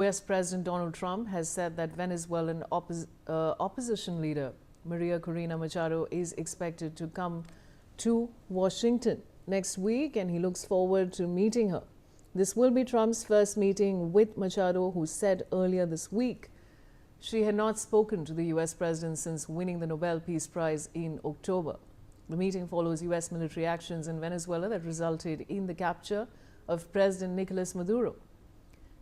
U.S. President Donald Trump has said that Venezuelan opposition leader María Corina Machado is expected to come to Washington next week, and he looks forward to meeting her. This will be Trump's first meeting with Machado, who said earlier this week she had not spoken to the U.S. president since winning the Nobel Peace Prize in October. The meeting follows U.S. military actions in Venezuela that resulted in the capture of President Nicolás Maduro.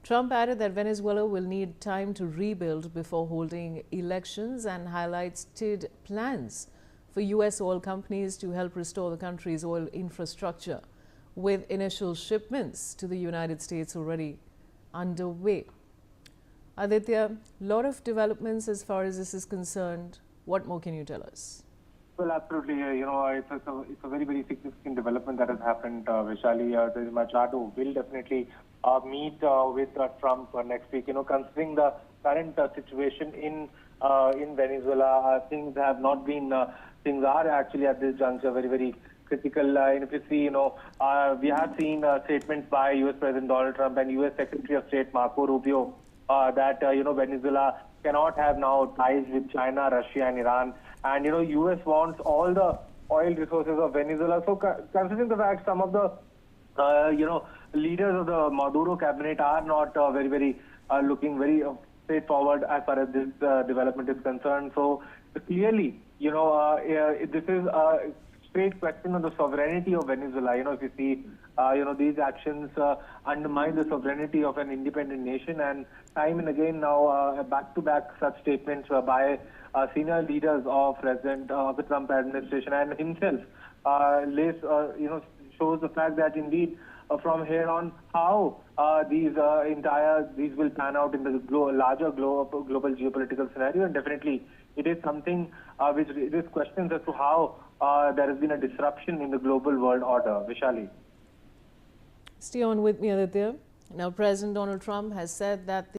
Trump added that Venezuela will need time to rebuild before holding elections and highlighted plans for U.S. oil companies to help restore the country's oil infrastructure, with initial shipments to the United States already underway. Aditya, a lot of developments as far as this is concerned. What more can you tell us? Well, absolutely. It's a very, very significant development that has happened, Vishali. Machado will definitely meet with Trump next week. Considering the current situation in Venezuela, things have not been. Things are actually at this juncture very, very critical. And if you see, we have seen statements by U.S. President Donald Trump and U.S. Secretary of State Marco Rubio that Venezuela cannot have now ties with China, Russia, and Iran. And U.S. wants all the oil resources of Venezuela. So considering the fact some of the leaders of the Maduro cabinet are not looking very straightforward as far as this development is concerned. So clearly, this is a straight question on the sovereignty of Venezuela. If you see, these actions undermine the sovereignty of an independent nation, and time and again now back-to-back such statements by senior leaders of the Trump administration and himself shows the fact that indeed from here on how these will pan out in the larger global geopolitical scenario, and definitely it is something which raises questions as to how there has been a disruption in the global world order. Vishali. Stay on with me, Aditya. Now, President Donald Trump has said that